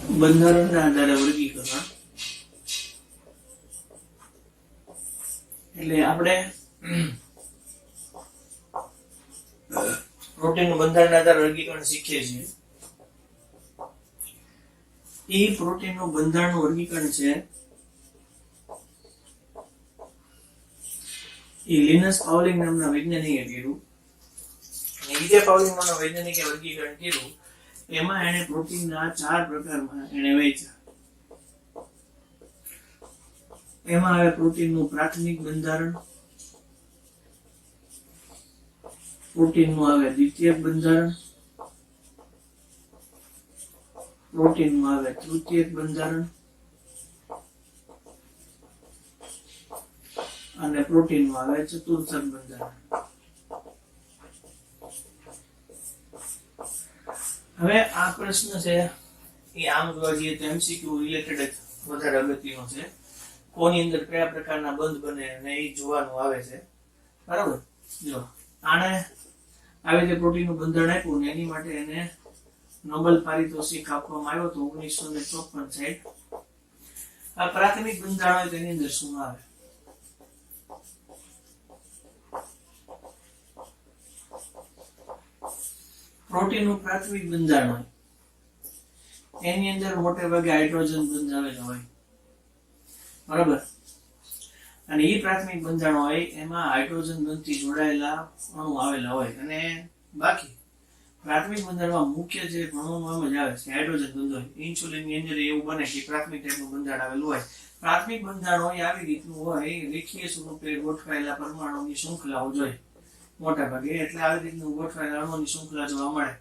બંધારણના આધારે વર્ગીકરણ એટલે આપણે પ્રોટીનનું બંધારણના આધારે વર્ગીકરણ શીખીએ છીએ. એ પ્રોટીનનું બંધારણનું વર્ગીકરણ છે એ લિનસ પાઉલિંગ નામના વૈજ્ઞાનિકે કર્યું. નીચે પાઉલિંગ નામના વૈજ્ઞાનિકે વર્ગીકરણ કર્યું. એમાં એને પ્રોટીનના 4 પ્રકારમાં એને વહેંચ્યા. એમાં આવે પ્રોટીનનું પ્રાથમિક બંધારણ, પ્રોટીનનું આવે દ્વિતીયક બંધારણ, પ્રોટીનનું આવે તૃતીયક બંધારણ અને પ્રોટીનનું આવે ચતુર્થક બંધારણ. હવે આ પ્રશ્ન છે એ આમ જોવા જઈએ તો MCQ રિલેટેડ જ વધારે અગત્યનો છે. કોની અંદર કયા પ્રકારના બંધ બને અને એ જોવાનું આવે છે. બરાબર. જો આને આવી રીતે પ્રોટીનનું બંધારણ આપ્યું ને એની માટે એને નોબેલ પારિતોષિક આપવામાં આવ્યો તો 1954 સાઈડ. આ પ્રાથમિક બંધારણ હોય તેની અંદર શું આવે? પ્રોટીનનું પ્રાથમિક બંધારણ હોય એની અંદર મોટે ભાગે હાઇડ્રોજન બંધ આવેલો હોય. બરાબર. અને એ પ્રાથમિક બંધારણ હોય એમાં હાઇડ્રોજન બંધથી જોડાયેલા અણુ આવેલા હોય. અને બાકી પ્રાથમિક બંધારણમાં મુખ્ય જે અણુનું આમ જ આવે છે હાઇડ્રોજન બંધ હોય. ઇન્સ્યુલિનની અંદર એવું બને કે પ્રાથમિક ટાઈપનું બંધારણ આવેલું હોય. પ્રાથમિક બંધારણ હોય આવી રીતનું હોય, રેખીય સ્વરૂપે ગોઠવાયેલા પરમાણુની શૃંખલાઓ જોઈએ મોટા ભાગે. એટલે આવી રીતનું ગોઠવાયેલા અણુની શૃંખલા જોવા મળે.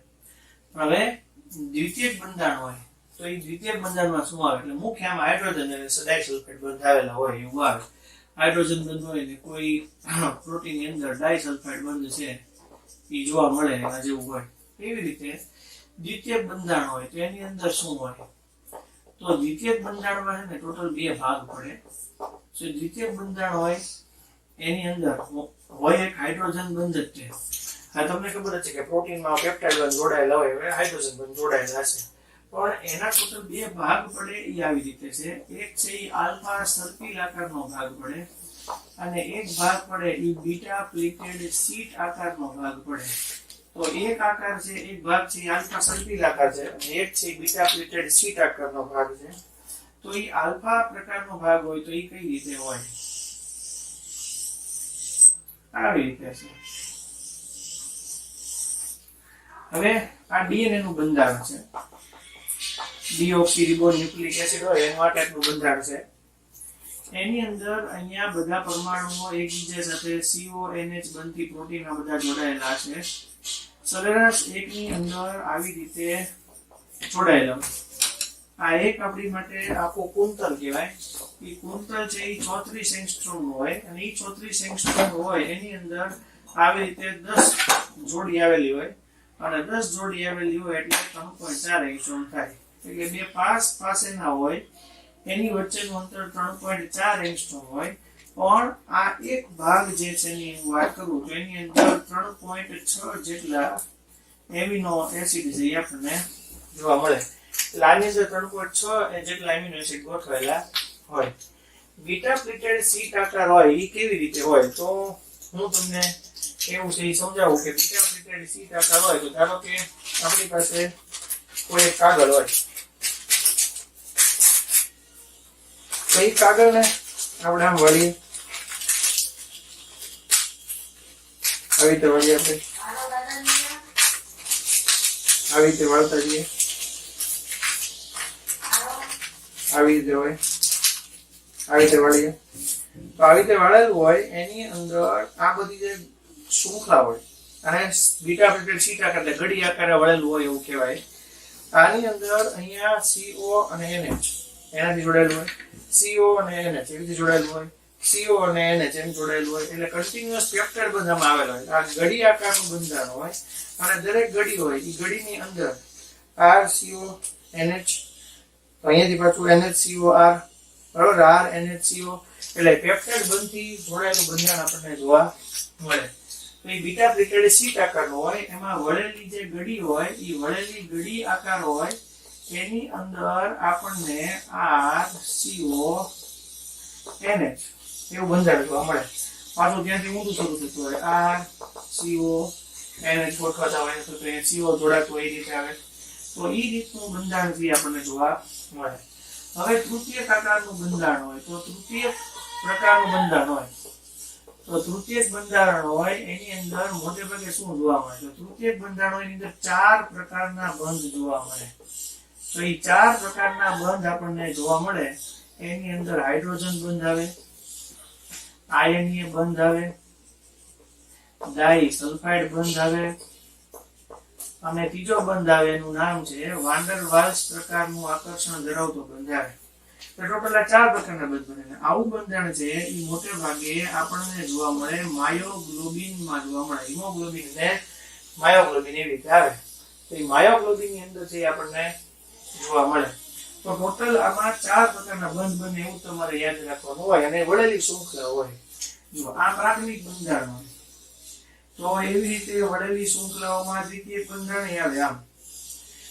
હવે દ્વિતીયક બંધારણ હોય તો એ દ્વિતીયક બંધારણમાં શું આવે? એટલે મુખ્ય આમાં હાઇડ્રોજન અને ડાયસલ્ફાઇડ બંધ આવેલા હોય એવું આવે. હાઇડ્રોજન બંધ હોય ને કોઈ પ્રોટીનની અંદર ડાયસલ્ફાઇડ બંધ છે એ જોવા મળે એના જેવું હોય. એવી રીતે દ્વિતીયક બંધારણ હોય તો એની અંદર શું હોય? તો દ્વિતીયક બંધારણમાં છે ને ટોટલ 2 ભાગ પડે. તો દ્વિતીયક બંધારણ હોય એની અંદર હોય એક હાઇડ્રોજન બંધ જ છે. હા, તમને ખબર જ છે કે પ્રોટીનમાં પેપ્ટાઇડ બંધ જોડાયેલા હોય, હવે હાઇડ્રોજન બંધ જોડાયેલા છે. પણ એના ટોટલ 2 ભાગ પડે એ આવી રીતે છે. એક છે એ આલ્ફા સર્પિલ આકારનો ભાગ પડે અને એક ભાગ પડે એ બીટા પ્લેટેડ શીટ આકારનો ભાગ પડે. તો એક આકાર છે, એક ભાગ છે એ આલ્ફા સર્પિલ આકાર છે અને એક છે બીટા પ્લેટેડ શીટ આકારનો ભાગ છે. તો એ આલ્ફા પ્રકારનો ભાગ હોય તો એ કઈ રીતે હોય? આવી રીતે છે. હવે આ DNA નું બંધારણ છે. ડીઓક્સીરિબોન્યુક્લિક એસિડ હોય એનું આ ટાઈપનું બંધારણ છે. એની અંદર અહીંયા બધા પરમાણુઓ એકબીજા સાથે CONH બનતી પ્રોટીનમાં બધા જોડાયેલા છે. સરેરાશ એકની અંદર આવી રીતે જોડાયેલા. આ એક આપણી માટે આખો કુંતલ કહેવાય. એ કુંતલ છે એ 34 એંગસ્ટ્રોમ હોય અને એ 34 એંગસ્ટ્રોમ હોય એની અંદર આવી રીતે 10 જોડી આવેલી હોય અને 10 જોડી આવેલી હોય એટલે 3.4 એંગસ્ટ્રોમ થાય. એટલે બે પાસેના હોય એની વચ્ચેનું અંતર 3.4 એંગસ્ટ્રોમ હોય. પણ આ એક ભાગ જે છે એની હું વાત કરું તો એની અંદર 3.6 જેટલા એમિનો એસિડ છે એ આપણને જોવા મળે. એટલે આની અંદર 3.6 જેટલા એમિનો એસિડ ગોઠવાયેલા હોય. બીટા પ્લેટેડ શીટ આકાર હોય એ કેવી રીતે હોય? તો હું તમને એવું છે સમજાવું કે બીટા પ્લેટેડ શીટ આકાર હોય તો ધારો કે આપણી પાસે કોઈ એક કાગળ હોય તો એ કાગળને આપણે આમ વળીએ, આવી રીતે વળીએ, આપણે આવી રીતે વળતા જઈએ, આવી રીતે હોય, આવી રીતે વળીએ. તો આવી રીતે વળેલું હોય એની અંદર આ બધી જે શૃંખલા હોય અને બીટા પ્લેટેડ શીટ આકાર એટલે ઘડી આકારે વળેલું હોય એવું કહેવાય. આની અંદર અહીંયા CO અને NH એનાથી જોડાયેલું હોય, CO અને NH એવી રીતે જોડાયેલું હોય, CO અને NH એમ જોડાયેલું હોય. એટલે કન્ટિન્યુઅસ પેપ્ટાઇડ બંધામાં આવેલા હોય. આ ઘડી આકારનું બંધારણ હોય અને દરેક ઘડી હોય એ ઘડીની અંદર RCO NH અહીંયાથી પાછું NHCOR બરાબર RNHCO એટલે પેપ્ટાઇડ બંધથી જોડાયેલું બંધારણ આપણને જોવા મળે. તો એ બીટા પ્લેટેડ શીટ આકારનો હોય એમાં વળેલી જે ગડી હોય એ વળેલી ગડી આકાર હોય એની અંદર આપણને RCONH એવું બંધારણ જોવા મળે. પાછું ત્યાંથી ઊંધું શરૂ થતું હોય, RCONH ગોઠવાતા હોય તો CO જોડાતું હોય એ રીતે આવે. તો એ રીતનું બંધારણ જે આપણને જોવા મળે. હવે તૃતીય પ્રકારનું બંધારણ હોય તો તૃતીય પ્રકારનું બંધારણ હોય તો તૃતીયક બંધારણ હોય એની અંદર મોટે ભાગે શું જોવા મળે? તો તૃતીયક બંધારણ હોય એની અંદર 4 પ્રકારના બંધ જોવા મળે. તો એ 4 પ્રકારના બંધ આપણને જોવા મળે. એની અંદર હાઇડ્રોજન બંધ આવે, આયનીય બંધ આવે, ડાઈ સલ્ફાઇડ બંધ આવે અને ત્રીજો બંધ આવે એનું નામ છે વાન્ડર વાલ્સ પ્રકારનું આકર્ષણ ધરાવતો બંધ આવે. તો ટોટલ 4 પ્રકારના બંધ બને. આવું બંધારણ છે એ મોટે ભાગે આપણને જોવા મળે માયોગ્લોબિન માં જોવા મળે. હિમોગ્લોબિન ને માયોગ્લોબિન એવી રીતે આવે. તો એ માયોગ્લોબિન ની અંદર છે આપણને જોવા મળે. તો ટોટલ આમાં 4 પ્રકારના બંધ બને એવું તમારે યાદ રાખવાનું હોય અને વળેલી શૃંખલા હોય. જો આ પ્રાથમિક બંધારણ હોય તો એવી રીતે વળેલી શૃંખલાઓમાં દ્વિતીય બંધારણ આવે આમ.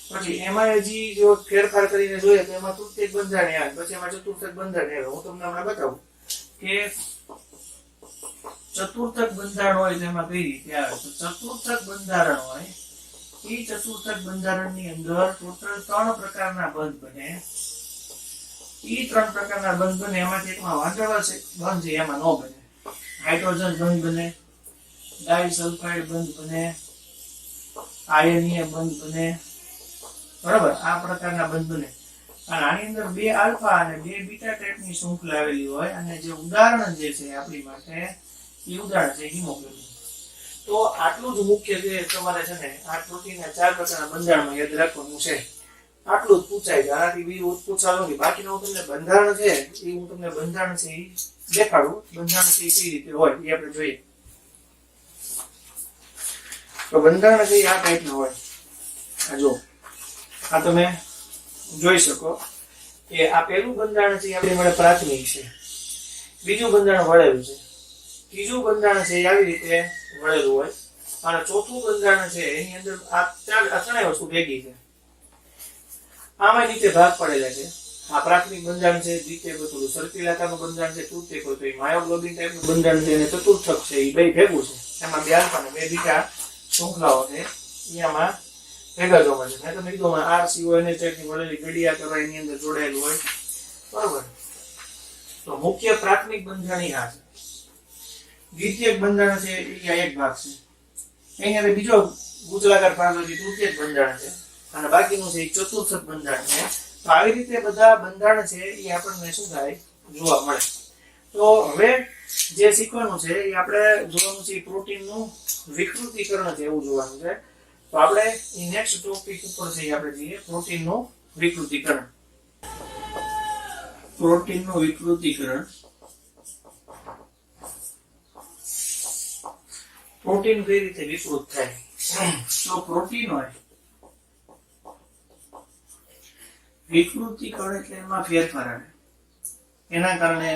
પછી એમાં હજી જો ફેરફાર કરીને જોઈએ તો એમાં તૃતીયક બંધારણ આવે, પછી એમાં ચતુર્થક બંધારણ આવે. હું તમને હમણાં બતાવું કે ચતુર્થક બંધારણ હોય તો એમાં કઈ રીતે આવે. તો ચતુર્થક બંધારણ હોય એ ચતુર્થક બંધારણની અંદર ટોટલ 3 પ્રકારના બંધ બને. એ 3 પ્રકારના બંધ બને એમાંથી એકમાં વાંડરવાલ્સ બંધ છે એમાં ન બને. હાઇડ્રોજન બંધ બને, ડાઇસલ્ફાઇડ બંધ બને, આયનીય બંધ બને. બરાબર, આ પ્રકારના બંધ બને. અને આની અંદર 2 આલ્ફા અને 2 બીટા ટાઈપની શૃંખલા આવેલી હોય અને જે ઉદાહરણ જે છે આપણી માટે એ ઉદાહરણ છે હિમોગ્લોબિન. તો આટલું જ મુખ્ય જે તમારે છે ને આ પ્રોટીનના 4 પ્રકારના બંધારણમાં યાદ રાખવાનું છે. આટલું જ પૂછાય છે, આનાથી બીજું પૂછવાનું નથી. બાકીનું તમને બંધારણ છે એ હું તમને બંધારણ છે એ દેખાડું. બંધારણ છે એ કઈ રીતે હોય એ આપણે જોઈએ. તો બંધારણ છે આ ટાઈપનું હોય. આ જો આ તમે જોઈ શકો કે આ પહેલું બંધારણ છે આપણી માટે પ્રાથમિક છે, બીજું બંધારણ વળેલું છે, ત્રીજું બંધારણ છે આવી રીતે વળેલું હોય અને ચોથું બંધારણ છે એની અંદર આ ત્રણેય વસ્તુ ભેગી છે. આમાં નીચે ભાગ પડેલા છે. આ પ્રાથમિક બંધારણ છે, દ્વિતીય બધું સર્કિલ આકારનું બંધારણ છે, તૃતીય તો એ માયોગ્લોબિન ટાઈપનું બંધારણ છે અને ચતુર્થક છે એ બે ભેગું છે. એમાં 2 આલ્ફા અને 2 બીટા શૃંખલાઓ છે એમાં ભેગા જોવા મળે છે. મેં તમને કીધું RCONH ની વળેલી ઘડી આ કરવા એની અંદર જોડાયેલું હોય. બરોબર. તો મુખ્ય પ્રાથમિક બંધારણ આ છે. દ્વિતીયક બંધારણ છે એ આ એક ભાગ છે. એની અંદર બીજો ગુચલાકાર ભાગ છે તૃતીયક બંધારણ છે અને બાકીનું છે એ ચતુર્થક બંધારણ છે. તો આવી રીતે બધા બંધારણ છે એ આપણને શું થાય જોવા મળે. તો હવે જે શીખવાનું છે એ આપણે જોવાનું છે પ્રોટીનનું વિકૃતિકરણ છે એવું જોવાનું છે. તો આપણે એ નેક્સ્ટ ટોપિક ઉપર છે આપણે જોઈએ પ્રોટીનનું વિકૃતિકરણ. પ્રોટીનનું વિકૃતિકરણ. પ્રોટીન કઈ રીતે વિકૃત થાય? તો પ્રોટીન હોય વિકૃતિકરણ એટલે એમાં ફેરફાર આવે. એના કારણે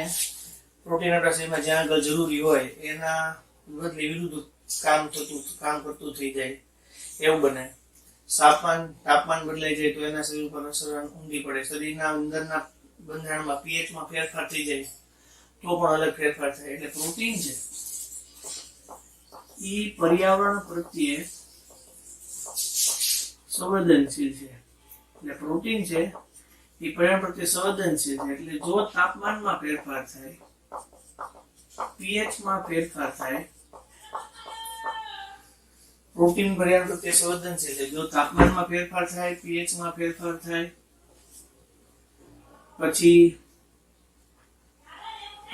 પ્રોટીન આપણા શરીરમાં જ્યાં આગળ જરૂરી હોય એના બદલે વિરુદ્ધ કામ કરતું થઈ જાય એવું બને. તાપમાન બદલાઈ જાય તો એના શરીર ઉપર અસર ઊંડી પડે. શરીરના અંદરના બંધારણમાં પીએચમાં ફેરફાર થઈ જાય તો પણ અલગ ફેરફાર થાય. એટલે પ્રોટીન છે એ પર્યાવરણ પ્રત્યે સંવેદનશીલ છે. એટલે પ્રોટીન છે એ પર્યાવરણ પ્રત્યે સંવેદનશીલ છે. એટલે જો તાપમાનમાં ફેરફાર થાય, પીએચમાં ફેરફાર થાય, પ્રોટીન પર્યાવરણ પ્રત્યે સંવેદનશીલ છે. જો તાપમાનમાં ફેરફાર થાય, પીએચમાં ફેરફાર થાય, પછી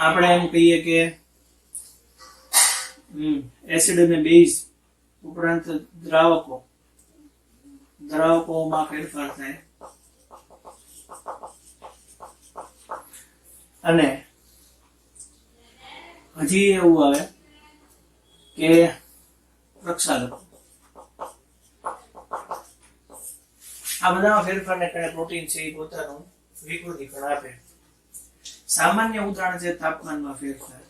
આપણે એમ કહીએ કે એસિડ અને બેઝ ઉપરાંત દ્રાવકોમાં ફેરફાર થાય અને હજી એવું આવે કે પ્રક્ષાલકો. આ બધા ફેરફારને કારણે પ્રોટીન છે એ પોતાનું વિકૃતિકરણ આપે. સામાન્ય ઉદાહરણ છે તાપમાનમાં ફેરફાર.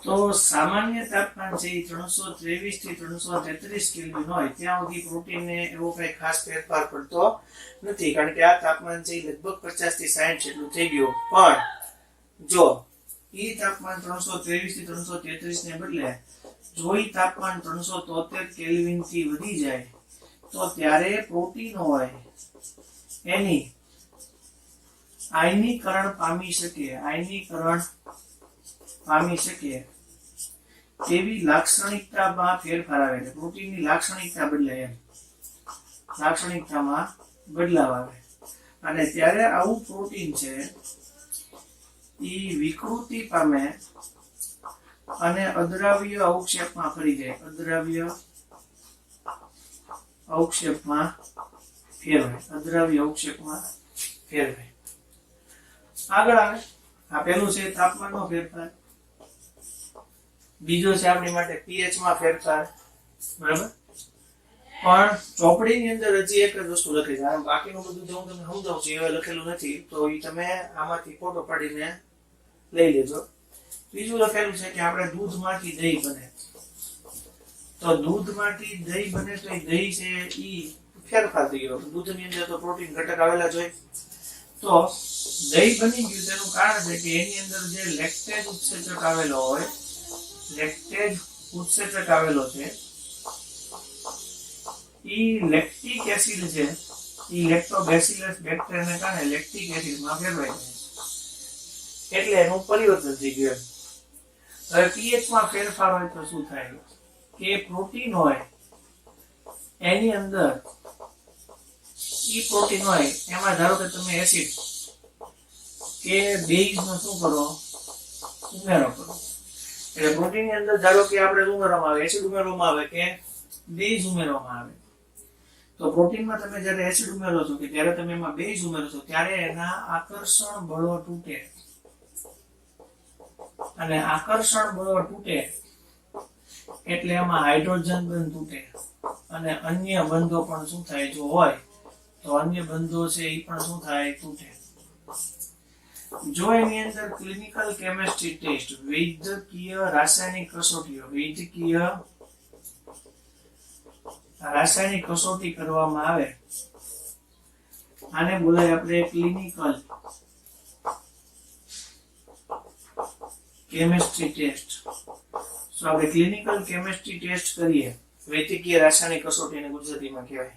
તો સામાન્ય તાપમાન છે એ 323 થી 333 કેલ્વિન હોય ત્યાં સુધી પ્રોટીનને એવો કઈ ખાસ ફેરફાર પડતો નથી, કારણ કે આ તાપમાન છે એ લગભગ 50 થી 60 જેટલું થઈ ગયું. પણ જો ઈ તાપમાન 323 થી 333 ને બદલે જો ઈ તાપમાન 373 કેલ્વિન થી વધી જાય તો ત્યારે પ્રોટીન હોય એની આયનીકરણ પામી શકે તેવી લાક્ષણિકતામાં ફેરફાર આવે છે. પ્રોટીનની લાક્ષણિકતા બદલાય, એમ લાક્ષણિકતામાં બદલાવ આવે અને ત્યારે આવું પ્રોટીન છે ઈ વિકૃતિ પામે અને અદ્રાવ્ય અવક્ષેપમાં ફરી જાય, અદ્રાવ્ય અવક્ષેપમાં ફેરવાય. આગળ આવે આ પેલું છે તાપમાનનો ફેરફાર, બીજો છે આપણી માટે પીએચ માં ફેરફાર, બરાબર. પણ ચોપડીની અંદર હજી એક જ વસ્તુ લખી છે, બાકીનું બધું જો હું તમને સમજાવું છું એ લખેલું નથી, તો એ તમે આમાંથી ફોટો પાડીને લઈ લેજો. બીજું લખેલું છે કે આપણે દૂધમાંથી દહીં બને, તો દૂધમાંથી દહીં બને તો એ દહીં છે ઈ ફેરફાર થઈ ગયો. દૂધની અંદર તો પ્રોટીન ઘટક આવેલા જ હોય, તો દહીં બની ગયું તેનું કારણ છે કે એની અંદર જે લેક્ટેજ ઉત્સેચક આવેલો હોય, લેક્ટેજ ઉત્સેચક આવેલો છે, ઈ લેક્ટિક એસિડ છે, ઈ લેક્ટોબેસિલસ બેક્ટેરિયાને કારણે લેક્ટિક એસિડમાં ફેરવાઈ જાય, એટલે એનું પરિવર્તન થઈ ગયું. હવે પીએચ માં ફેરફાર હોય તો શું થાય કે પ્રોટીન હોય એની અંદર ઈ પ્રોટીન હોય એમાં ધારો કે તમે એસિડ કે બેઝ નો શું કરો, ઉમેરો કરો. એટલે પ્રોટીન ની અંદર ધારો કે આપણે ઉમેરવામાં આવે, એસિડ ઉમેરવામાં આવે કે બેઝ ઉમેરવામાં આવે, તો પ્રોટીનમાં તમે જ્યારે એસિડ ઉમેરો છો કે જ્યારે તમે એમાં બેઝ ઉમેરો છો ત્યારે એના આકર્ષણ બળો તૂટે, અને આકર્ષણ બળો તૂટે એટલે એમાં હાઇડ્રોજન બંધ તૂટે અને અન્ય બંધો પણ શું થાય, જો હોય તો અન્ય બંધો છે એ પણ શું થાય, તૂટે. જો એની અંદર ક્લિનિકલ કેમિસ્ટ્રી ટેસ્ટ, વૈદ્યકીય રાસાયણિક કસોટી કરવામાં આવે, આને બોલાય આપણે ક્લિનિકલ કેમિસ્ટ્રી ટેસ્ટ. તો આપણે ક્લિનિકલ કેમિસ્ટ્રી ટેસ્ટ કરીએ, વૈદ્યકીય રાસાયણિક કસોટીને ગુજરાતીમાં કહેવાય,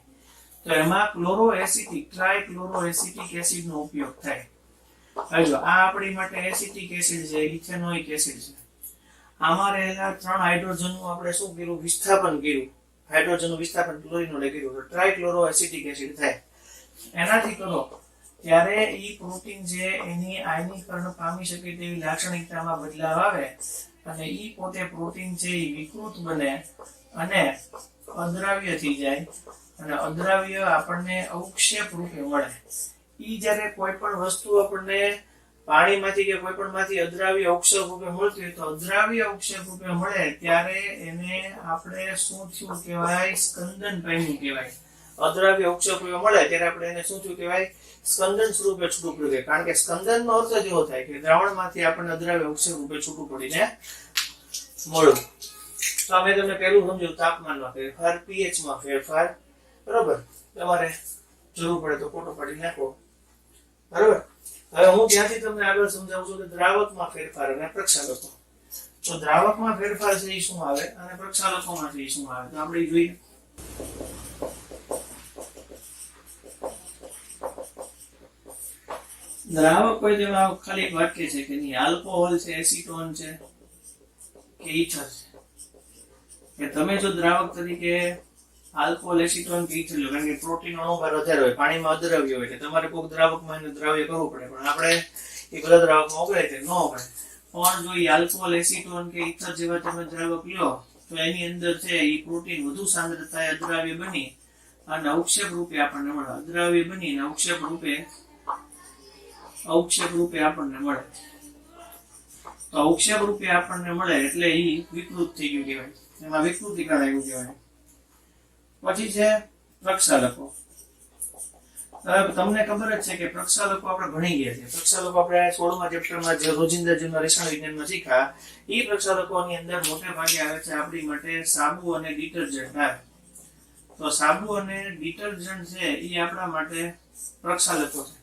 તો એમાં ક્લોરોએસિટિક, ટ્રાયક્લોરોએસિટિક એસિડ નો ઉપયોગ થાય. હવે જો આ આપણી માટે એસિટિક એસિડ છે, ઇથેનોઇક એસિડ છે, આમાં રહેલા 3 હાઇડ્રોજનનું આપણે શું કર્યું, વિસ્થાપન કર્યું, હાઇડ્રોજનનું વિસ્થાપન ક્લોરીન વડે કર્યું, તો ટ્રાયક્લોરોએસિટિક એસિડ થાય. એનાથી કરો ત્યારે ઈ પ્રોટીન છે એની આયનીકરણ પામી શકે તેવી લાક્ષણિકતામાં બદલાવ આવે અને ઈ પોતે પ્રોટીન છે એ વિકૃત બને અને અદ્રાવ્ય થઈ જાય, અને અદ્રાવ્ય આપણને અવક્ષેપ રૂપે મળે. ઈ જ્યારે કોઈ પણ વસ્તુ આપણને પાણીમાંથી કે કોઈ પણ માંથી અદ્રાવ્ય અવક્ષેપ રૂપે મળતી હોય તો અદ્રાવ્ય અવક્ષેપ રૂપે મળે ત્યારે એને આપણે શું થયું કહેવાય, સ્કંદન પામ્યું કહેવાય. અદ્રાવ્ય અવક્ષેપ રૂપે મળે ત્યારે આપણે એને શું થયું કહેવાય, સ્કંદન સ્વરૂપે છૂટું પડ્યું કહેવાય. કારણ કે સ્કંદન નો અર્થ જ એવો થાય કે દ્રાવણમાંથી આપણને અદ્રાવ્ય અવક્ષેપ રૂપે છૂટું પડીને મળ્યું. તો અમે તમને પહેલું સમજ્યું તાપમાનમાં ફેરફાર, પીએચ માં ફેરફાર, બરોબર. તમારે જરૂર પડે તો ફોટો પાડી નાખો, બરોબર. હવે હું ત્યાંથી તમને આગળ સમજાવું છું કે દ્રાવકમાં ફેરફાર અને પ્રક્ષાલકો. તો દ્રાવકમાં ફેરફાર છે એ શું આવે અને પ્રક્ષાલકોમાં છે એ શું આવે, તો આપણે જોઈએ. દ્રાવક હોય તેમાં ખાલી એક વાક્ય છે કે નહીં, આલ્કોહોલ છે, એસિટોન છે કે ઈથર છે, કે તમે જો દ્રાવક તરીકે આલ્કોહોલ, એસિટોન કે ઈથર લો, કારણ કે પ્રોટીન અણુભાર વધારે હોય, પાણીમાં અદ્રાવ્ય હોય, એટલે તમારે કોઈક દ્રાવકમાં એને દ્રાવ્ય કરવું પડે, પણ આપણે એ બધા દ્રાવકમાં ઓગળે કે ન ઓગળે. પણ જો એ આલ્કોહોલ, એસિટોન કે ઈથર જેવા તમે દ્રાવક લો તો એની અંદર છે એ પ્રોટીન વધુ સાંદ્રતાએ અદ્રાવ્ય બની અને અવક્ષેપ રૂપે આપણને મળે, અદ્રાવ્ય બની અને અવક્ષેપ રૂપે આપણને મળે. તો અવક્ષેપ રૂપે આપણને મળે એટલે એ વિકૃત થઈ ગયું કહેવાય, એમાં વિકૃતિકરણ આવ્યું કહેવાય. પછી છે પ્રક્ષાલકો. હવે તમને ખબર જ છે કે પ્રક્ષાલકો આપણે ભણી ગયા છે. પ્રક્ષાલકો આપણે 16મા ચેપ્ટરમાં જે રોજિંદા જીવનના રસાયણ વિજ્ઞાનમાં શીખ્યા, એ પ્રક્ષાલકોની અંદર મોટે ભાગે આવે છે આપણી માટે સાબુ અને ડિટર્જન્ટ. તો સાબુ અને ડિટર્જન્ટ છે એ આપણા માટે પ્રક્ષાલકો છે.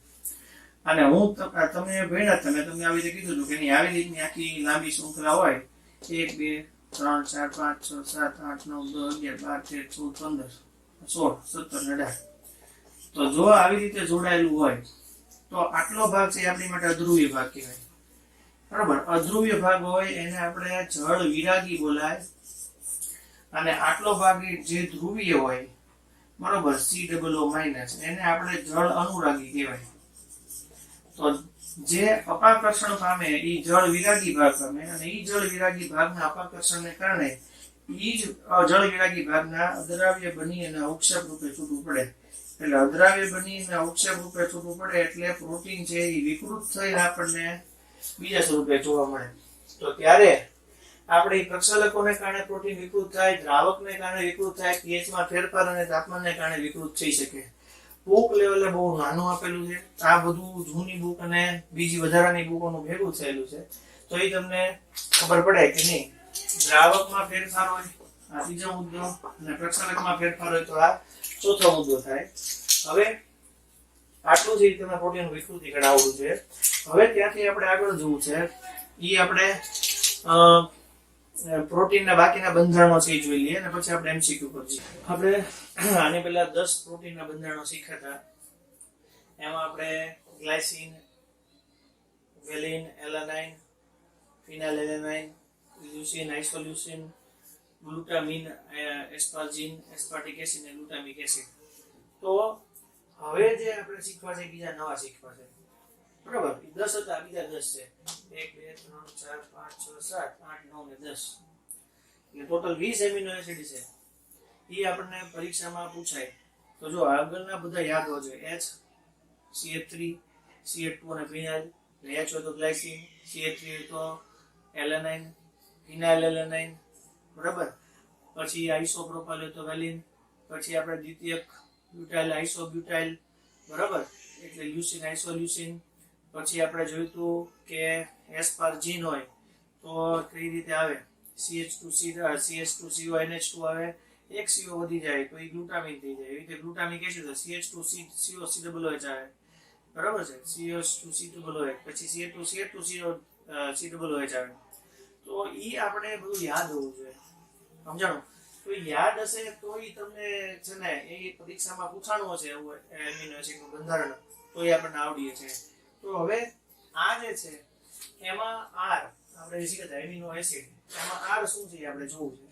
અને હું તમે ભણ્યા તમે તમને આવી રીતે કીધું હતું કે એની આવી રીતની આખી લાંબી શૃંખલા હોય 1 2 3 4 5 6 7 8 9 10 11 12 13 14 15 16 17 18. તો જો આવી રીતે જોડાયેલું હોય તો આટલો ભાગ છે આપણી માટે અધ્રુવ્ય ભાગ કહેવાય. બરાબર, અધ્રુવ્ય ભાગ હોય એને આપણે જળ વિરાગી બોલાય. અને આટલો ભાગ જે ધ્રુવીય હોય, બરોબર, COO- એને આપણે જળ અનુરાગી કહેવાય. તો જે અપાકર્ષણ પામે એ જળ વિરાગી ભાગ પામે, અને એ જળ વિરાગી ભાગના અપાકર્ષણને કારણે એ જ જળ વિરાગી ભાગના અદ્રાવ્ય બની અને અવક્ષેપ રૂપે છૂટું પડે. એટલે અદ્રાવ્ય બની અને અવક્ષેપ રૂપે છૂટું પડે એટલે પ્રોટીન છે એ વિકૃત થઈને આપણને બીજા સ્વરૂપે જોવા મળે. તો ત્યારે આપણે પ્રક્ષાલકોને કારણે પ્રોટીન વિકૃત થાય, દ્રાવકને કારણે વિકૃત થાય, પીએચમાં ફેરફાર અને તાપમાનને કારણે વિકૃત થઈ શકે. બુક લેવલે બહુ નાનું આપેલું છે. આ બધું જૂની બુક અને બીજી વધારાની બુકોનું ભેગું થયેલું છે. તો એ તમને ખબર પડે કે નહીં, દ્રાવકમાં ફેરફાર હોય આ ત્રીજો મુદ્દો, અને પ્રક્ષાલકમાં ફેરફાર હોય તો આ ચોથો મુદ્દો થાય. હવે આટલું જ તમને પ્રોટીન વિકૃતિ ગણાવવું છે. હવે ત્યાંથી આપણે આગળ જોવું છે, એ આપણે પ્રોટીનના બાકીના બંધારણો છે એ જોઈ લઈએ, અને પછી આપણે MCQ પર જઈએ. આપણે આની પહેલા 10 પ્રોટીનના બંધારણો શીખ્યા હતા. એમાં આપણે ગ્લાયસિન, વેલિન, એલાનાઇન, ફિનાઇલેલાનાઇન, લ્યુસીન, આઇસોલ્યુસીન, ગ્લુટામિન, એસ્પાર્જિન, એસ્પાર્ટિક એસિડ અને ગ્લુટામિક એસિડ. તો હવે જે આપણે શીખવા છે બીજા નવા શીખવા છે. બરાબર, 10 હતા, બીજા 10 છે. 1 2 3 4 5 6 7 8 9 ને 10. એટલે ટોટલ 20 એમિનો એસિડ છે. એ આપણને પરીક્ષામાં પૂછાય. તો જો આગળના બધા યાદ હોવા જોઈએ. H, CH3, CH2 અને ફિનાઇલ. H હોય તો ગ્લાયસિન, CH3 હોય તો એલાનાઇન, ફિનાઇલેલાનાઇન. બરાબર, પછી આઇસોપ્રોપાઇલ હોય તો વેલિન. પછી આપણે દ્વિતીયક બ્યુટાઇલ, આઇસોબ્યુટાઇલ. બરાબર, એટલે લ્યુસીન, આઇસોલ્યુસીન. પછી આપણે જોયું હતું કે એસ્પાર્જિન હોય તો કઈ રીતે આવે, CH2CO NH2 આવે. એક CO વધી જાય તો એ ગ્લુટામિન થઈ જાય. એવી રીતે ગ્લુટામિક એસિડ CH2CO COOH આવે. બરાબર છે, CH2C2OH, પછી CH2COOH આવે. તો એ આપણે બધું યાદ હોવું જોઈએ. સમજાણું? તો યાદ હશે તો એ તમને છે ને એ પરીક્ષામાં પૂછાણું હશે એવું એમિનો એસિડનું બંધારણ, તો એ આપણને આવડીએ છે. તો હવે આ જે છે એમાં R આપણે શીખ્યા એમિનો એસિડ, એમાં R શું છે આપણે જોવું છે.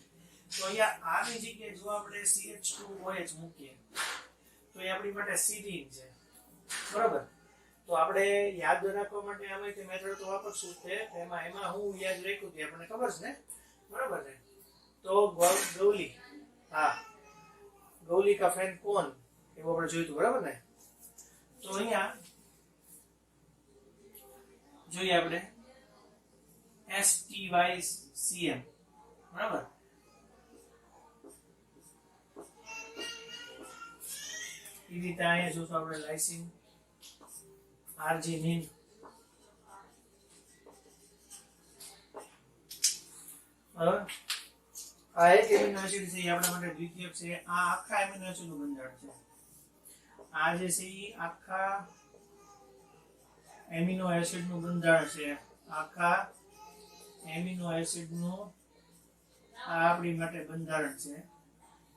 તો અહીંયા R ની જગ્યાએ જો આપણે CH2OH મૂકીએ તો એ આપણી માટે સિરીન છે. બરાબર, તો આપણે યાદ રાખવા માટે આમાં તે મેથડ તો વાપરશું છે. એમાં હું યાદ રાખ્યું કે આપણને ખબર છે ને. બરાબર છે, તો ગૌલી, હા, ગૌલી કા ફ્રેન્ડ કોણ એવું આપણે જોયું હતું. બરાબર ને, તો અહીંયા જોઈએ આપણે STYCM. બરાબર, એ રીતે અહીંયા જોશું આપણે લાઇસિન, આર્જિનિન. બરાબર, આ એક એમિનો એસિડ છે એ આપણા માટે દ્વિતીયક છે. આ આખા એમિનો એસિડનું બંધારણ છે. આ જે છે એ આખા એમિનો એસિડનું બંધારણ છે. આખા એમિનો એસિડનું આ આપણી માટે બંધારણ છે.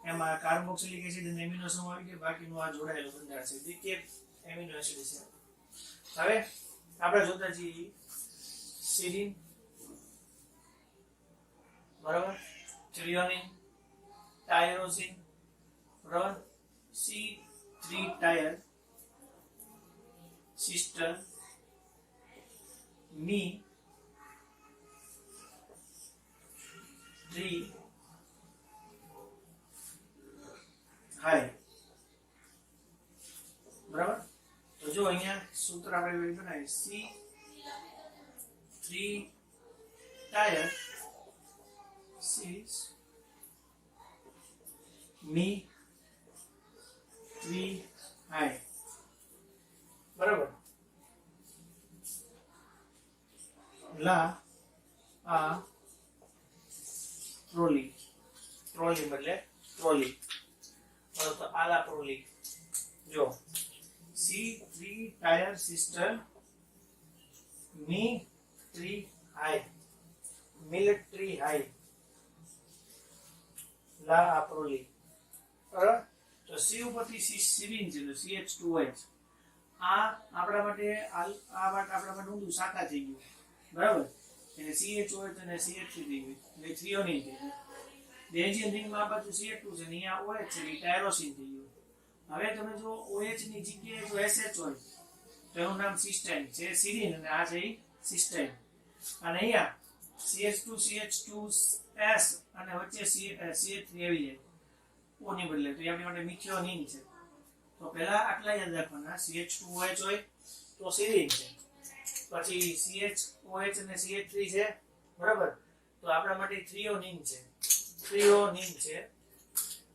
એમાં કાર્બોક્સિલિક એસિડ અને એમિનો સમૂહ આવી ગયો, બાકીનું આ જોડાયેલું બંધારણ છે. દ્વિતીયક એમિનો એસિડ છે. હવે આપણે જોતા છીએ સેરીન, બરાબર, થ્રિયોનિન, ટાયરોસિન, બરાબર, C3 ટાયર, સિસ્ટર, મી 3 હાઈ. બરાબર, તો જો અહીંયા સૂત્ર આપણે બનાવીએ C3 ટાયર 6 મી 3 હાઈ. બરાબર. લા આ ટ્રોલી, ટ્રોલી એટલે ટ્રોલી, તો આલા ટ્રોલી. જો C3 tyre system Mi3 high, military high, લા આ ટ્રોલી. બરાબર. તો C ઉપરથી સિરીન છે, તો CH2OH. આ આપણા માટે આપણા માટે ઊંધું શાખા થઈ ગયું. બરાબર. એટલે CHOH અને CH3 થઈ ગયું, એટલે થ્રીઓનિન થઈ ગયું. બેન્ઝીન રિંગમાં આ બાજુ CH2 છે ને અહીંયા OH છે, એટલે ટાયરોસિન થઈ ગયું. હવે તમે જો OH ની જગ્યાએ જો SH હોય તો એનું નામ સિસ્ટાઇન છે, સિરીન, અને આ છે સિસ્ટાઇન. અને અહીંયા CH2 CH2S અને વચ્ચે CH3 આવી જાય O ની બદલે, તો એ આપણી માટે મિથિયોનિન છે. તો પહેલા આટલા યાદ રાખવાના, CH2OH હોય તો સિરીન છે, પછી CHOH અને CH3 છે. બરાબર. તો આપણા માટે થ્રીઓનિન છે, થ્રીઓનિન છે.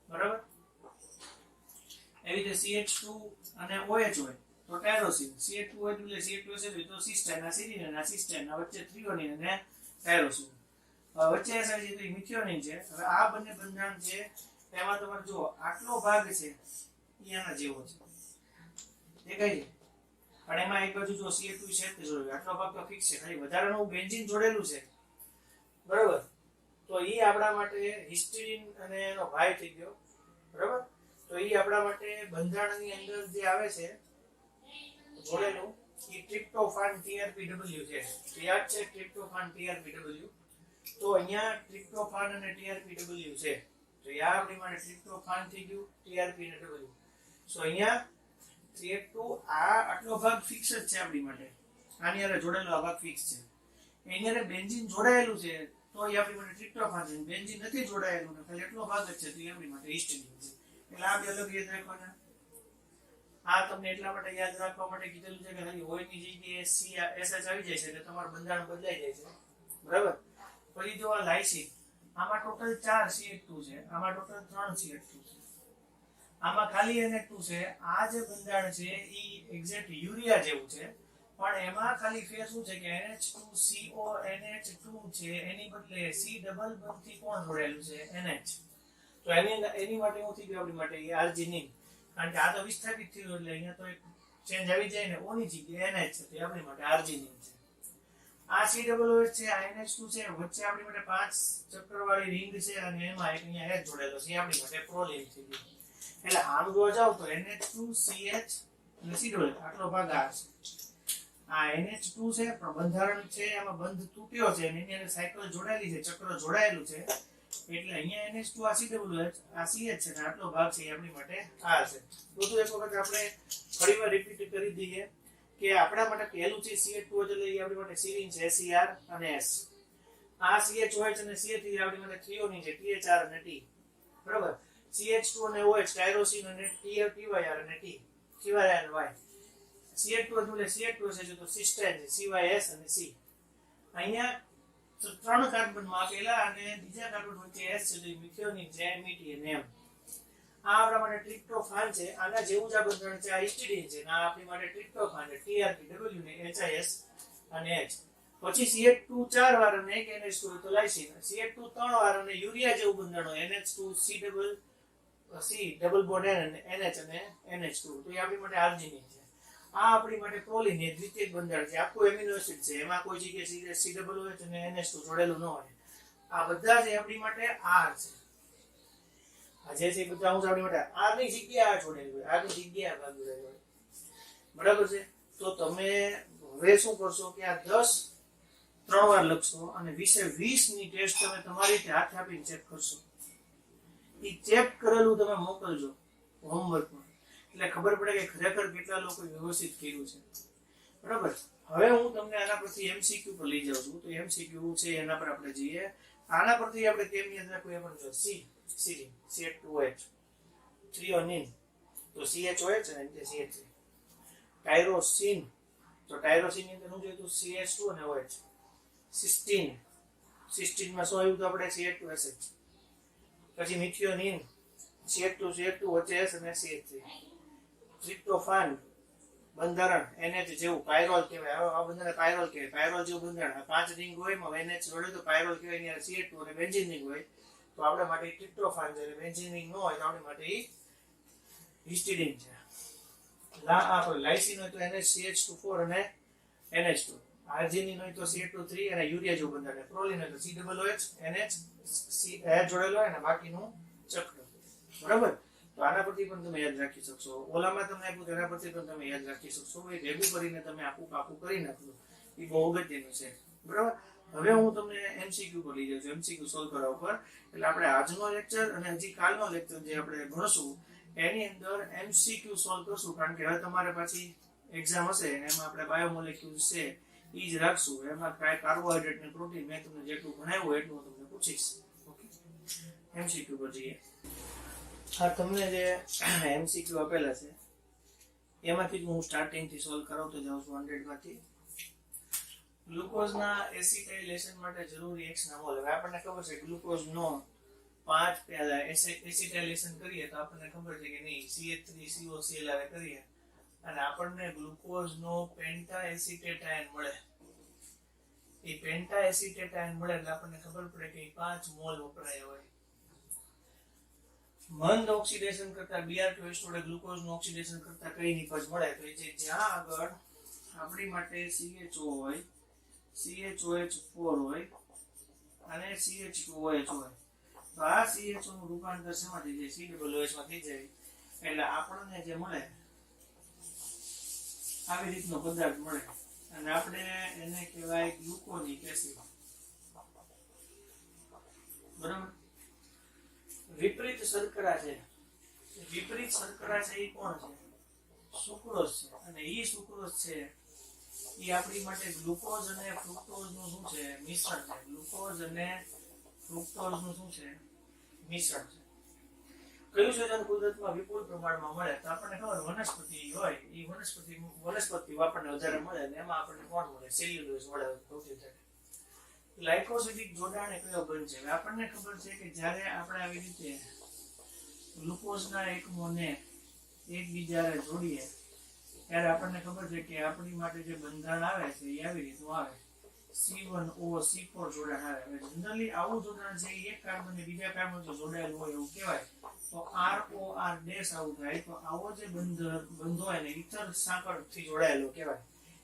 બરાબર. એવી રીતે CH2 અને OH હોય તો ટાયરોસિન, CH2OH એટલે CH2S હોય તો સિસ્ટાઇન, આ સિરીન અને આ સિસ્ટાઇન, આ વચ્ચે થ્રીઓનિન અને ટાયરોસિન. વચ્ચે S આવી જાય તો મિથિયોનિન છે. હવે આ બંને બંધારણ છે એમાં તમારે જો આટલો ભાગ છે એના જેવો છે, દેખાય છે. પણ એમાં એક બાજુ જો CH2 છે તે જોડ્યું, આટલો ભાગ તો ફિક્સ છે, ખાલી વધારાનું બેન્ઝીન જોડેલું છે. બરાબર. તો એ આપણા માટે હિસ્ટીરીન અને એનો ભાઈ થઈ ગયો. બરાબર. તો એ આપણા માટે બંધારણની અંદર જે આવે છે જોડેલું એ ટ્રિપ્ટોફાન TRPW છે. યાદ છે ટ્રિપ્ટોફાન TRPW? તો અહીંયા ટ્રિપ્ટોફાન અને TRPW છે. તો યા આપણી માટે ટ્રિપ્ટોફાન થઈ ગયું, TRPW. સો અહીંયા CH2 આ આટલો ભાગ ફિક્સ જ છે આપણી માટે, આની હારે જોડેલો આ ભાગ ફિક્સ છે. એની હારે બેન્ઝીન જોડાયેલું છે તો એ આપણી માટે ટ્રિપ્ટોફાન છે. બેન્ઝીન નથી જોડાયેલું ને ખાલી એટલો ભાગ જ છે તો એ આપણી માટે હિસ્ટીડીન છે. એટલે આ બે અલગ યાદ રાખવાના. આ તમને એટલા માટે યાદ રાખવા માટે કીધેલું છે કે ખાલી OH ની જગ્યાએ SH આવી જાય છે એટલે તમારું બંધારણ બદલાઈ જાય છે. બરાબર. પછી જો આ લાઇસિન, આમાં ટોટલ 4 CH2 છે, આમાં ટોટલ 3 CH2 છે, આમાં ખાલી NH2 છે. આ જે બંધારણ છે એ એક્ઝેક્ટ યુરિયા જેવું છે, પણ એમાં ખાલી ફેર શું છે કે NH2CO NH2 છે એની બદલે C ડબલ બંધથી કોણ જોડાયેલું છે? NH. તો એની માટે હું થઈ ગયું આપણી માટે આર્જિનિન, કારણ કે આ તો વિસ્થાપિત થયું એટલે અહીંયા તો એક ચેન્જ આવી જાય ને, O ની જગ્યાએ NH છે તો આપણી માટે આર્જિનિન છે. આ COOH છે, આ NH2 છે, વચ્ચે આપણી માટે 5 ચક્કર વાળી રિંગ છે અને એમાં એક અહીંયા H જોડેલો છે, આપણી માટે પ્રોલિન થઈ ગયું. એટલે આમ જોવા જાવ તો NH2 CH અને COOH આટલો ભાગ આ છે. આ NH2 છે પણ બંધારણ છે એમાં બંધ તૂટ્યો છે અને એની અંદર સાયકલ જોડાયેલી છે, ચક્ર જોડાયેલું છે, એટલે અહીંયા NH2 આ COOH આ CH છે અને આટલો ભાગ છે એ આપણી માટે આ છે. બધું એક વખત આપણે ફરીવાર રિપીટ કરી દઈએ કે આપણા માટે પહેલું છે CH2OH એટલે એ આપણી માટે સિરીન છે, SER અને S. આ CHOH અને CH3 આપણી માટે થ્રીઓનિન છે, THR અને T. બરાબર. CH2 અને OH ટાયરોસિન અને TYR અને T, TYR અને Y. CH2 એટલે CH2 છે તો સિસ્ટાઇન છે, CYS અને C. અહીંયા ત્રણ કાર્બન માં આપેલા અને બીજા કાર્બન વચ્ચે S છે તો મિથિયોનિન છે, MET અને M. આ આપણા માટે ટ્રિપ્ટોફાન છે, આના જેવું જ આ બંધારણ છે, આ હિસ્ટીડીન છે, આ આપણી માટે ટ્રિપ્ટોફાન છે, TRPW ને HIS અને H. પછી CH2 4 વાર અને એક NH2 તો લાઇસિન, CH2 3 વાર અને યુરિયા જેવું બંધારણ NH2 C double bond N અને NH અને NH2 તો એ આપણી માટે આર્જિનિન છે. આ આપણી માટે પ્રોલિન એ દ્વિતીયક બંધારણ છે, આખું એમિનો એસિડ છે, એમાં કોઈ જગ્યાએ COOH અને NH2 જોડેલું ન હોય. આ બધા જ આપણી માટે R છે. આ જે છે બધા હું આપણી માટે R ની જગ્યાએ આ જોડેલું હોય, R ની જગ્યાએ ભાગ જોડેલો હોય. બરાબર છે. તો તમે હવે શું કરશો કે આ 10 3 વાર લખશો અને 20 ની ટેસ્ટ તમે તમારી રીતે હાથ આપીને ચેક કરશો. એ ચેક કરેલું તમે મોકલજો હોમવર્કમાં, એટલે ખબર પડે કે ખરેખર કેટલા લોકો વ્યવસ્થિત કર્યું છે. બરાબર. હવે હું તમને આના પરથી MCQ પર લઈ જાઉં છું. તો MCQ છે એના પર આપણે જઈએ. આના પરથી આપણે કેમ યાદ રાખવું એ પણ જો સિરીન CH2OH, થ્રીઓનિન તો CHOH અને CH3, ટાયરોસિન તો ટાયરોસિન ની અંદર શું જોયું CH2 અને OH, સિસ્ટીન માં શું આવ્યું તો આપણે CH2SH, પછી મિથિયોનિન CH2 વચ્ચે S અને CH3, ટ્રિપ્ટોફાન બંધારણ NH જેવું પાયરોલ કહેવાય. આ બંધારણ પાયરોલ કહેવાય. પાયરોલ જેવું બંધારણ. 5 રિંગ હોય એમાં NH જોડે તો પાયરોલ કહેવાય. અહીંયા CH2 અને બેન્ઝીન રિંગ હોય તો આપણા માટે ટ્રિપ્ટોફાન છે. બેન્ઝીન રિંગ ન હોય તો આપણા માટે હિસ્ટીડીન છે. લાઇસિન હોય તો NH-CH2-4 અને NH2. આર્જિનિન હોય તો CH2-3 અને યુરિયા જેવું બંધારણ. પ્રોલિન હોય તો COOH NH જોડેલો હોય અને બાકીનું ચક્ર. બરાબર? તો આના પરથી પણ તમે યાદ રાખી શકશો. ઓલામાં તમને આપ્યું તેના પરથી પણ તમે યાદ રાખી શકશો. એ ભેગું કરીને તમે આખું કાપું કરી નાખજો. એ બહુ અગત્યનું છે. બરાબર? હવે હું તમને MCQ પર લઈ જાઉં છું. MCQ સોલ્વ કરવા ઉપર. એટલે આપણે આજનો લેક્ચર અને હજી કાલનો લેક્ચર જે આપણે ભણશું એની અંદર MCQ સોલ્વ કરશું. કારણ કે હવે તમારે પાછી એક્ઝામ હશે એમાં આપણે બાયોમોલેક્યુલ્સ છે એ જ રાખશું. એમાં કાંઈ કાર્બોહાઈડ્રેટ ને પ્રોટીન મેં તમને જેટલું ભણાવ્યું એટલું હું તમને પૂછીશ. ઓકે, MCQ પર જઈએ. હા, તમને જે MCQ આપેલા છે એમાંથી હું સ્ટાર્ટિંગ થી સોલ્વ કરાવતો જાઉં છું 100 માંથી. ગ્લુકોઝના એસિટાઇલેશન માટે જરૂરી X ના મોલ. હવે આપણને ખબર છે ગ્લુકોઝનો 5 પહેલા એસિટાઇલેશન કરીએ તો આપણને ખબર છે કે નહીં CH3COCl આવે કરીએ અને આપણને ગ્લુકોઝનો પેન્ટા એસિટેટાયન મળે. એ પેન્ટા એસિટેટાયન મળે એટલે આપણને ખબર પડે કે 5 મોલ વપરાયા હોય. મંદ ઓક્સિડેશન કરતા Br2S વડે ગ્લુકોઝનું ઓક્સિડેશન કરતા કઈ નિપજ મળે તો એ જ્યાં આગળ આપણી માટે CHO હોય, CHOH4 હોય અને CH2OH હોય. તો આ CHO નું રૂપાંતર શેમાં થઈ જાય? COOH માં થઈ જાય. એટલે આપણને જે મળે આવી રીતનો પદાર્થ મળે અને આપણે એને કહેવાય ગ્લુકોનિક એસિડ. બરાબર? વિપરીત શર્કરા છે. વિપરીત શર્કરા છે એ કોણ છે? સુક્રોઝ છે. અને એ સુક્રોઝ છે એ આપણી માટે ગ્લુકોઝ અને ફ્રુક્ટોઝ નું શું છે? મિશ્રણ છે. ગ્લુકોઝ અને ફ્રુક્ટોઝ નું શું છે? મિશ્રણ છે. કયું સંયોજન કુદરતમાં વિપુલ પ્રમાણમાં મળે તો આપણને ખબર વનસ્પતિ હોય એ વનસ્પતિ આપણને વધારે મળે અને એમાં આપણને કોણ મળે? સેલ્યુલોઝ મળે સૌથી વધારે. ગ્લાયકોસિડિક જોડાણ એ કયો બંધ છે? આપણને ખબર છે કે જ્યારે આપણે આવી રીતે ગ્લુકોઝના એકમોને એકબીજાને જોડીએ ત્યારે આપણને ખબર છે કે આપણી માટે જે બંધારણ આવે છે એ આવી રીતનું આવે. C1O જોડાણ આવે. જનરલી આવું જોડાણ છે એક કાર્બન ને બીજા કાર્બન જો જોડાયેલું હોય એવું કહેવાય તો ROR આવું થાય. તો આવો જે બંધ હોય ને ઇથર સાંકળથી જોડાયેલો કહેવાય.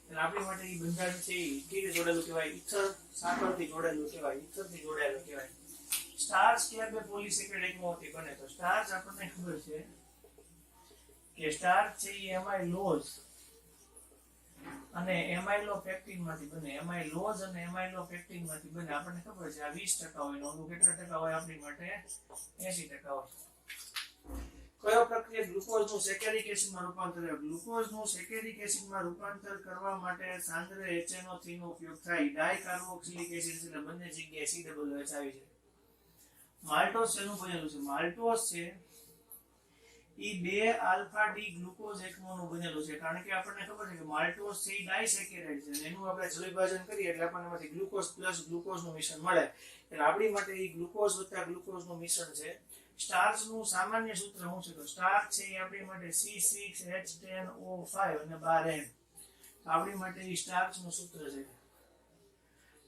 એટલે આપણી માટે એ બંધારણ છે એ કેવી જોડાયેલું કહેવાય? ઇથર સાંકળથી જોડાયેલું કહેવાય. ઇથરથી જોડાયેલું કહેવાય. સ્ટાર્ચ કયા બે પોલિસેકેરાઇડ એકમોથી બને? તો સ્ટાર્ચ આપણને ખબર છે કે સ્ટાર્ચ છે એ એમાઇલોઝ અને એમાઇલોપેક્ટિન માંથી બને. એમાઇલોઝ અને એમાઇલોપેક્ટિન માંથી બને. આપણને ખબર છે આ 20% હોય. ઓલું કેટલા ટકા હોય? આપણી માટે 80% હોય. કયો પ્રક્રિયા ગ્લુકોઝનું સેકેરિક એસિડમાં રૂપાંતર કરે? ગ્લુકોઝનું સેકેરિક એસિડમાં રૂપાંતર કરવા માટે સાંદ્ર HNO3 નો ઉપયોગ થાય. ડાયકાર્બોક્સિલિક એસિડ એટલે બંને જગ્યાએ COOH આવી જાય. માલ્ટોઝ શેનું બનેલું છે? માલ્ટોઝ છે એ 2 આલ્ફા ડી ગ્લુકોઝ એકમોનું બનેલું છે. કારણ કે આપણને ખબર છે કે માલ્ટોઝ છે એ ડાયસેકેરાઇડ છે અને એનું આપણે જલવિભાજન કરીએ એટલે આપણને એમાંથી ગ્લુકોઝ પ્લસ ગ્લુકોઝનું મિશ્રણ મળે. એટલે આપણી માટે એ ગ્લુકોઝ વત્તા ગ્લુકોઝનું મિશ્રણ છે. સ્ટાર્ચનું સામાન્ય સૂત્ર શું છે? તો સ્ટાર્ચ છે એ આપણી માટે C6H10O5 અને 12N. આપણી માટે એ સ્ટાર્ચનું સૂત્ર છે.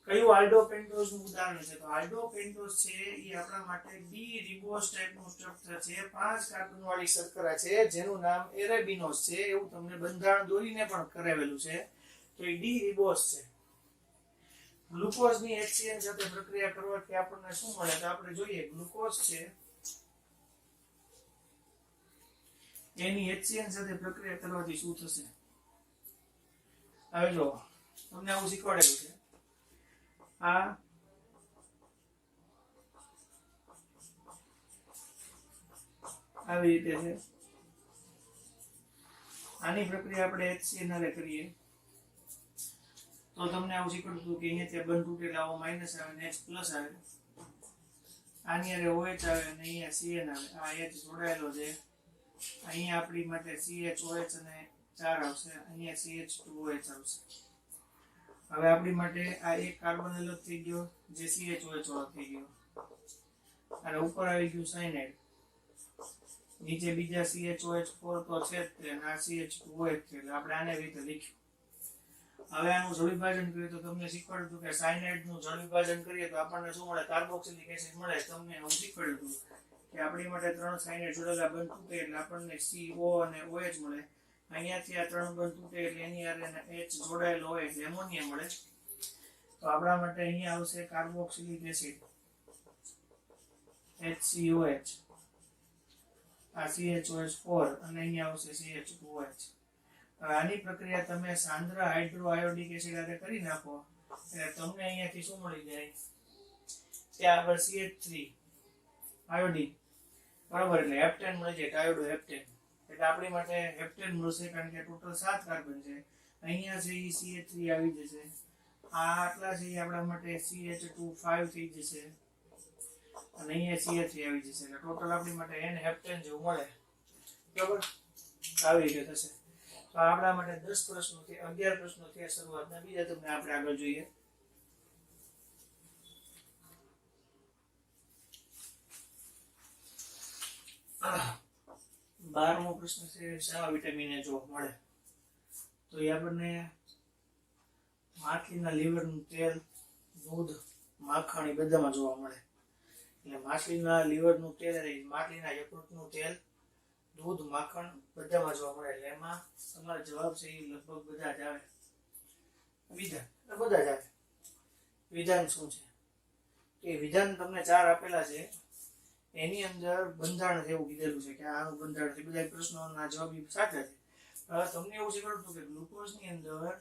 કયું આલ્ડોપેન્ટોઝનું ઉદાહરણ છે? તો આલ્ડોપેન્ટોઝ છે એ આપણા માટે ડી રિબોઝ ટાઈપનું સ્ટ્રક્ચર છે. 5 કાર્બન વાળી શર્કરા છે જેનું નામ એરેબિનોઝ છે. એવું તમને બંધારણ દોરીને પણ કરાવેલું છે. તો એ ડી રિબોઝ છે. ગ્લુકોઝની HCN સાથે પ્રક્રિયા કરવાથી આપણને શું મળે? તો આપણે જોઈએ ગ્લુકોઝ છે એની HCN સાથે પ્રક્રિયા કરવાથી શું થશે? હવે જો તમને આવું શીખવાડેલું છે. આ આવી રીતે છે. આની પ્રક્રિયા આપણે HCN હારે કરીએ તો તમને આવું શીખવાડતું કે અહીંયા ત્યાં બંધ તૂટે એટલે આવો માઇનસ આવે ને H પ્લસ આવે. આની હારે OH આવે અને અહીંયા CN આવે. આ H જોડાયેલો છે. અહીંયા આપણી માટે CHOH અને 4 આવશે. અહીંયા CH2OH આવશે. હવે આપણી માટે આ એક કાર્બન અલગ થઈ ગયો જે CHOH વાળો થઈ ગયો અને ઉપર આવી ગયું સાયનાઇડ. નીચે બીજા CHOH4 તો છે જ તે, અને આ CH2OH છે, એટલે આપણે આને રીતે લખ્યું. હવે આનું જળ વિભાજન કરીએ તો તમને શીખવાડ્યું હતું કે સાયનાઇડ નું જળ વિભાજન કરીએ તો આપણને શું મળે? કાર્બોક્સિલિક એસિડ મળે. તમને હું શીખવાડ્યું હતું કે આપણી માટે 3 સાયનાઇડ જોડેલા બંધ તૂટે એટલે આપણને CO અને OH મળે. અહીંયાથી આ 3 બંધ તૂટે એટલે એની હારે H જોડાયેલો હોય એટલે એમોનિયા મળે. તો આપણા માટે અહીંયા આવશે કાર્બોક્સિલિક એસિડ HCOH, આ CHOH4 અને અહીંયા આવશે CH2OH. હવે આની પ્રક્રિયા તમે સાંદ્ર હાઇડ્રો આયોડિક એસિડ સાથે કરી નાખો એટલે તમને અહીંયાથી શું મળી જાય? ત્યાં આગળ CH3 આયોડિન, બરાબર, એટલે હેપ્ટેન મળી જાય, ટાયોડો હેપ્ટેન. એટલે આપણી માટે હેપ્ટેન મળશે કારણ કે ટોટલ 7 કાર્બન છે. અહીંયા છે એ CH3 આવી જશે, આ આટલા છે એ આપણા માટે CH2 5 થઈ જશે, અને અહીંયા CH3 આવી જશે. એટલે ટોટલ આપણી માટે n હેપ્ટેન જેવું મળે, બરાબર. આવી રીતે થશે. તો આપણા માટે 10 પ્રશ્નો થી 11 પ્રશ્નો થી શરૂઆતના. બીજા તમને આપણે આગળ જોઈએ. 12મો પ્રશ્ન છે શા વિટામિન એ જોવા મળે? તો એ આપણને માછલીના લીવરનું તેલ, દૂધ, માખણ એ બધામાં જોવા મળે. એટલે માછલીના લીવરનું તેલ, માછલીના યકૃતનું તેલ, દૂધ, માખણ બધામાં જોવા મળે. એટલે એમાં તમારો જવાબ છે એ લગભગ બધા જ આવે. વિધાન બધા જ આવે. વિધાન શું છે? કે વિધાન તમને 4 આપેલા છે, એની અંદર બંધારણ એવું કીધેલું છે કે આનું બંધારણ છે. બધા પ્રશ્નોના જવાબ સાચા છે. હવે તમને એવું શીખવાડું હતું કે ગ્લુકોઝની અંદર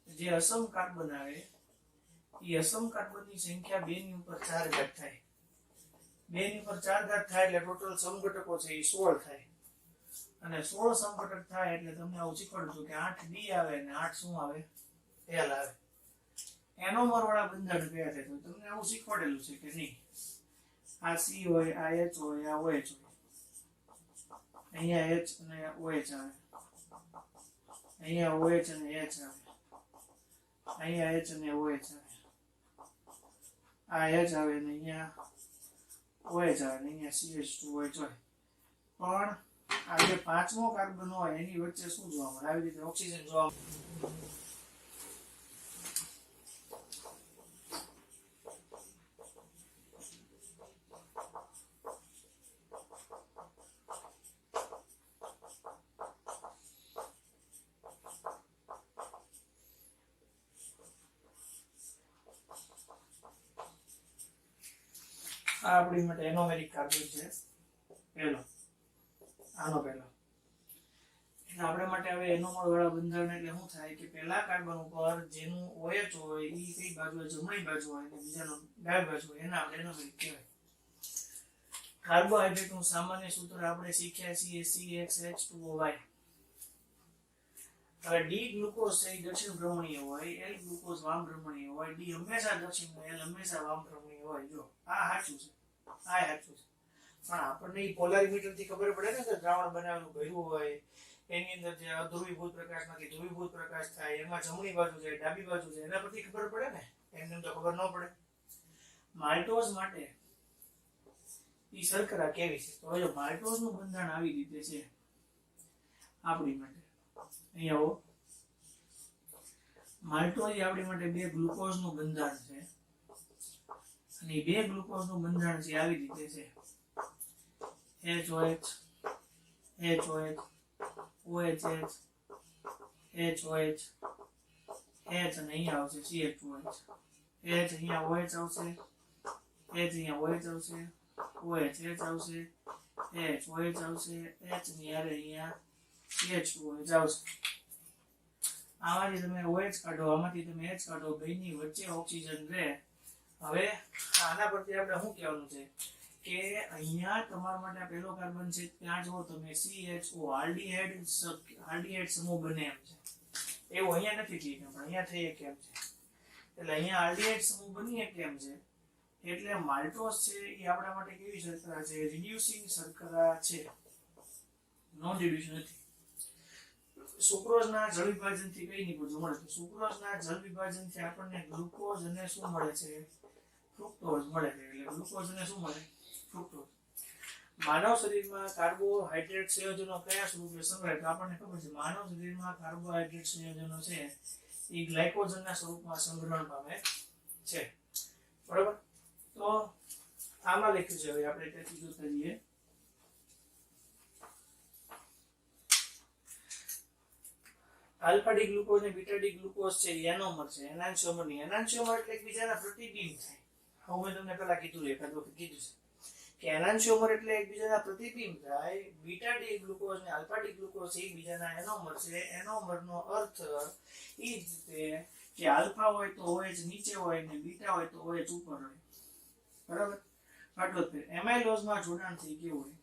જે અસમ કાર્બન આવે એ અસમ કાર્બનની સંખ્યા 2 ની ઉપર 4 ઘાત થાય. 2 ની ઉપર 4 ઘાત થાય એટલે ટોટલ સમઘટકો છે એ 16 થાય. અને 16 સમઘટક થાય એટલે તમને આવું શીખવાડું છું કે 8 ડી આવે અને 8 શું આવે? એલ આવે. એનોમર વાળા બંધારણ કયા છે? તો તમને આવું શીખવાડેલું છે કે નહીં? આ C હોય, આ H હોય, આ OH હોય. અહીંયા H અને OH આવે, અહીંયા OH અને H આવે, અહીંયા H અને OH આવે, આ H આવે ને અહીંયા OH આવે ને અહીંયા CH2OH હોય. પણ આ જે 5મો કાર્બન હોય એની વચ્ચે શું જોવા મળે? આવી રીતે ઓક્સિજન જોવા મળે. આ આપણી માટે એનોમેરિક કાર્બન છે પહેલો, આનો પહેલો. એટલે આપણા માટે હવે એનોમર વાળા બંધારણ એટલે શું થાય કે પહેલા કાર્બન ઉપર જેનું OH હોય એ કઈ બાજુ હોય? જમણી બાજુ હોય, અને બીજાનું ડાબી બાજુ હોય. એના આપણે એનોમેરિક કહેવાય. કાર્બોહાઈડ્રેટનું સામાન્ય સૂત્ર આપણે શીખ્યા છીએ CHH2OY. હવે ડી ગ્લુકોઝ છે એ દક્ષિણ ભ્રમણીય હોય, એલ ગ્લુકોઝ વામ ભ્રમણીય હોય, ડી હંમેશા દક્ષિણ, એલ હંમેશા વામ ભ્રમણીય હોય. જો આ સાચું છે, આ સાચું છે. પણ આપણને એ પોલારીમીટર થી ખબર પડે ને કે દ્રાવણ બનાવેલું ભર્યું હોય એની અંદર જે અધ્રુવીભૂત પ્રકાશમાંથી ધ્રુવીભૂત પ્રકાશ થાય, એમાં જમણી બાજુ છે, ડાબી બાજુ છે, એના પરથી ખબર પડે ને. એમને તો ખબર ન પડે. માલ્ટોઝ માટે ઈ શર્કરા કેવી છે? તો જો માલ્ટોઝ નું બંધારણ આવી રીતે છે આપણી માટે. અહીંયા માલ્ટોઝ આપણી માટે 2 ગ્લુકોઝ નું બંધારણ છે, અને 2 ગ્લુકોઝ નું બંધારણ છે આવી રીતે છે. HOH, HOH, OHH, HOH, H અને અહીંયા આવશે CH2OH. H અહીંયા OH આવશે, H અહીંયા OH આવશે, OH H આવશે, H OH આવશે, H ની હારે અહીંયા CH2OH આવશે. આમાંથી તમે OH કાઢો, આમાંથી તમે H કાઢો, બેની વચ્ચે ઓક્સિજન રહે. હવે આના પરથી આપણે શું કહેવાનું છે કે અહીંયા તમારા માટે પહેલો કાર્બન છે, ત્યાં જો તમે CHO આલ્ડીહાઇડ સમૂહ બને એમ છે. એવું અહીંયા નથી થઈ પણ અહીંયા થઈ કેમ છે? એટલે અહીંયા આલ્ડીહાઇડ સમૂહ બની કેમ છે? એટલે માલ્ટોઝ છે એ આપણા માટે કેવી શર્કરા છે? રિડ્યુસિંગ શર્કરા છે, નોન રિડ્યુસિંગ નથી. સુક્રોઝના જળ વિભાજનથી કઈ નીકળતું મળે? તો સુક્રોઝના જળ વિભાજનથી આપણને ગ્લુકોઝ અને શું મળે છે? ફ્રુક્ટોઝ મળે છે. એટલે ગ્લુકોઝ અને શું મળે? ફ્રુક્ટોઝ. માનવ શરીરમાં કાર્બોહાઈડ્રેટ સંયોજનો કયા સ્વરૂપે સંગ્રહાય? તો આપણને ખબર છે માનવ શરીરમાં કાર્બોહાઈડ્રેટ સંયોજનો છે એ ગ્લાયકોજનના સ્વરૂપમાં સંગ્રહણ પામે છે. બરાબર. તો આમાં લખ્યું છે, હવે આપણે ત્યાંથી જોતા જઈએ. આલ્ફા ડી ગ્લુકોઝ અને બીટા ડી ગ્લુકોઝ છે એનોમર છે, એનાન્સિયોમર નહીં. એનાન્સિયોમર એટલે એકબીજાના પ્રતિબિંબ થાય. હવે મેં તમને પહેલા કીધું, એકાદ વખત કીધું છે કે એનાન્સિયોમર એટલે એકબીજાના પ્રતિબિંબ થાય. બીટા ડી ગ્લુકોઝ અને આલ્ફા ડી ગ્લુકોઝ એકબીજાના એનોમર છે. એનોમરનો અર્થ એ જ રીતે કે આલ્ફા હોય તો OH નીચે હોય ને બીટા હોય તો OH ઉપર હોય. બરાબર. આટલો જ ફેર. એમાઇલોઝમાં જોડાણ થઈ ગયું હોય.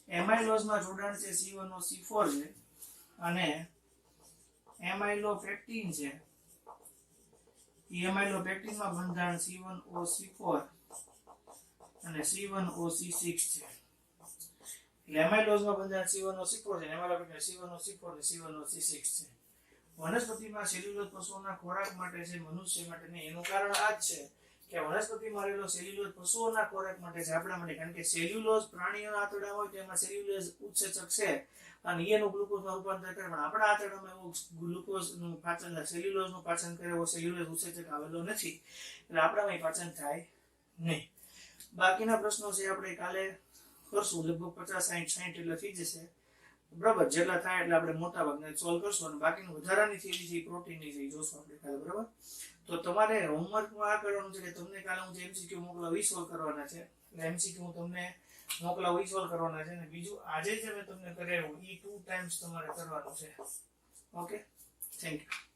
એમાઇલોઝમાં જોડાણ છે C1OC4 છે અને એમાઇલોપેક્ટિન છે. એમાઇલોપેક્ટિનમાં બંધારણ C1OC4 અને C1OC6 છે. એટલે એમાઇલોઝમાં બંધારણ C1OC4 છે, એમાઇલોપેક્ટિન C1OC4 અને C1OC6 છે. વનસ્પતિમાં સેલ્યુલોઝ પશુઓના ખોરાક માટે છે, મનુષ્ય માટે નહીં. એનું કારણ આ જ છે કે વનસ્પતિમાં રહેલો સેલ્યુલોઝ પશુઓના ખોરાક માટે છે, આપણા માટે. કારણ કે સેલ્યુલોઝ પ્રાણીઓના આંતરડામાં હોય તો એમાં સેલ્યુલોઝ ઉત્સેચક છે અને એનું ગ્લુકોઝમાં રૂપાંતર કરે, પણ આપણા આંતરડામાં એવું ગ્લુકોઝનું પાચન, સેલ્યુલોઝનું પાચન કરે એવો સેલ્યુલોઝ ઉત્સેચક આવેલો નથી, એટલે આપણામાં પાચન થાય નહીં. બાકીના પ્રશ્નો છે આપણે કાલે કરશું, લગભગ 50-60 એટલે થઈ જશે. બરાબર. જેટલા થાય એટલે આપણે મોટા ભાગના સોલ્વ કરશું અને બાકીનું વધારાની થિયરી છે પ્રોટીનની છે જોશું આપણે કાલે. બરાબર. તો તમારે હોમવર્કમાં આ કરવાનું છે કે તમને કાલે હું જે MCQ મોકલાવું એ સોલ્વ કરવાના છે. એટલે MCQ હું તમને મોકલાવું એ સોલ્વ કરવાના છે. અને બીજું આજે જે મેં તમને કરાવ્યું એ 2 ટાઈમ્સ તમારે કરવાનું છે. Okay, thank you.